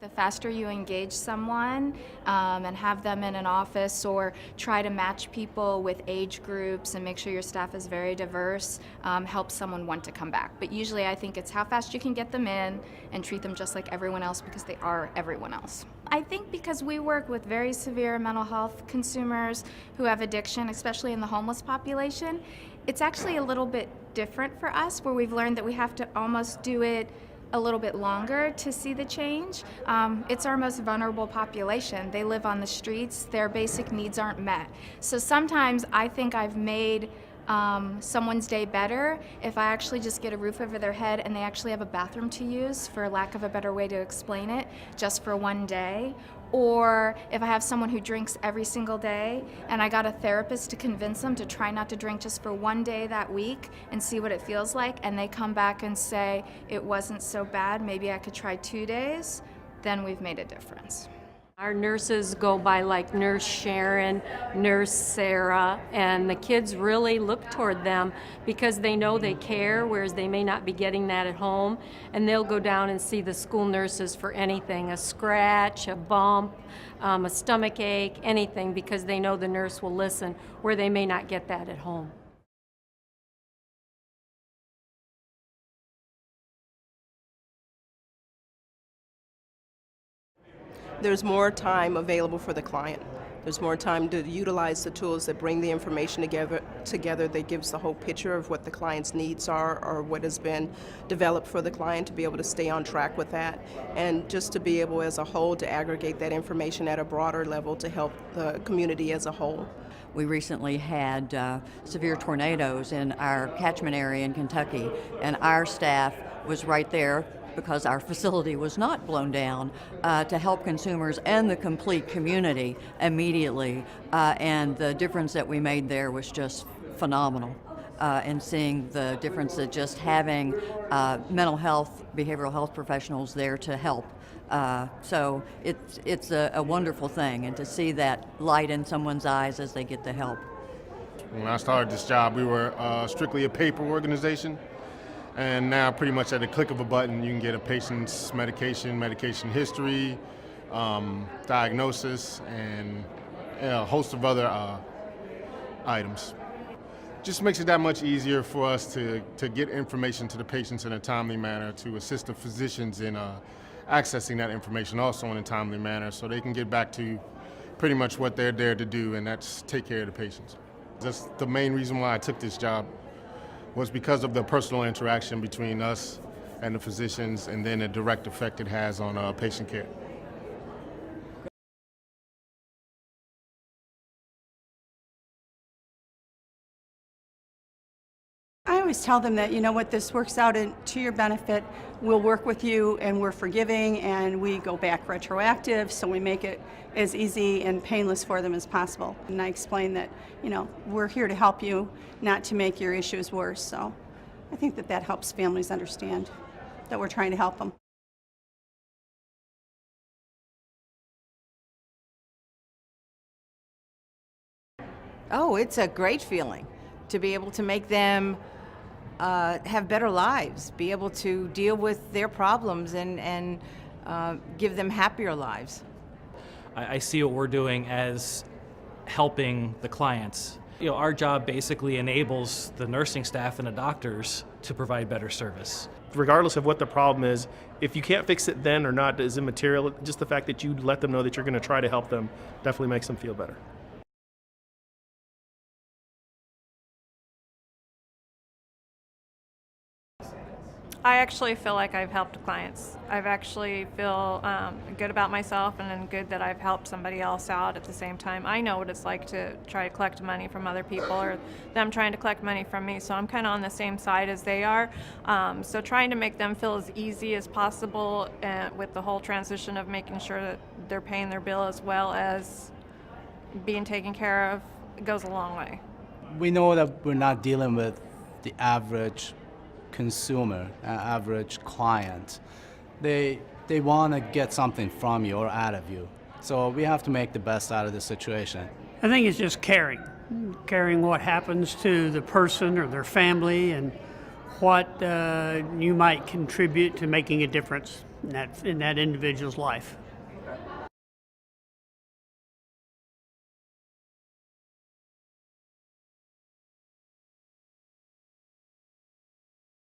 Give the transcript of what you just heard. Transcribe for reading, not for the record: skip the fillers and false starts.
The faster you engage someone and have them in an office or try to match people with age groups and make sure your staff is very diverse helps someone want to come back. But usually I think it's how fast you can get them in and treat them just like everyone else because they are everyone else. I think because we work with very severe mental health consumers who have addiction, especially in the homeless population, it's actually a little bit different for us where we've learned that we have to almost do it a little bit longer to see the change. It's our most vulnerable population. They live on the streets, their basic needs aren't met. So sometimes I think I've made someone's day better if I actually just get a roof over their head and they actually have a bathroom to use, for lack of a better way to explain it, just for one day. Or if I have someone who drinks every single day and I got a therapist to convince them to try not to drink just for one day that week and see what it feels like, and they come back and say, it wasn't so bad, maybe I could try 2 days, then we've made a difference. Our nurses go by like Nurse Sharon, Nurse Sarah, and the kids really look toward them because they know they care, whereas they may not be getting that at home. And they'll go down and see the school nurses for anything, a scratch, a bump, a stomach ache, anything, because they know the nurse will listen, where they may not get that at home. There's more time available for the client. There's more time to utilize the tools that bring the information together that gives the whole picture of what the client's needs are or what has been developed for the client, to be able to stay on track with that, and just to be able as a whole to aggregate that information at a broader level to help the community as a whole. We recently had severe tornadoes in our catchment area in Kentucky, and our staff was right there because our facility was not blown down, to help consumers and the complete community immediately. And the difference that we made there was just phenomenal. And seeing the difference that just having mental health, behavioral health professionals there to help. So it's a wonderful thing, and to see that light in someone's eyes as they get the help. When I started this job, we were strictly a paper organization. And now pretty much at the click of a button, you can get a patient's medication history, diagnosis, and a host of other items. Just makes it that much easier for us to get information to the patients in a timely manner, to assist the physicians in accessing that information also in a timely manner, so they can get back to pretty much what they're there to do, and that's take care of the patients. That's the main reason why I took this job, was because of the personal interaction between us and the physicians, and then the direct effect it has on patient care. I always tell them that, you know what, this works out to your benefit. We'll work with you, and we're forgiving, and we go back retroactive, so we make it as easy and painless for them as possible. And I explain that, you know, we're here to help you, not to make your issues worse. So I think that helps families understand that we're trying to help them. Oh, it's a great feeling to be able to make them have better lives, be able to deal with their problems and give them happier lives. I see what we're doing as helping the clients. You know, our job basically enables the nursing staff and the doctors to provide better service. Regardless of what the problem is, if you can't fix it then or not is immaterial. Just the fact that you let them know that you're going to try to help them definitely makes them feel better. I actually feel like I've helped clients. I've actually feel good about myself, and then good that I've helped somebody else out at the same time. I know what it's like to try to collect money from other people, or them trying to collect money from me, so I'm kind of on the same side as they are. So trying to make them feel as easy as possible, with the whole transition of making sure that they're paying their bill as well as being taken care of, goes a long way. We know that we're not dealing with the average consumer, average client. They want to get something from you or out of you. So we have to make the best out of the situation. I think it's just caring what happens to the person or their family and what you might contribute to making a difference in that individual's life.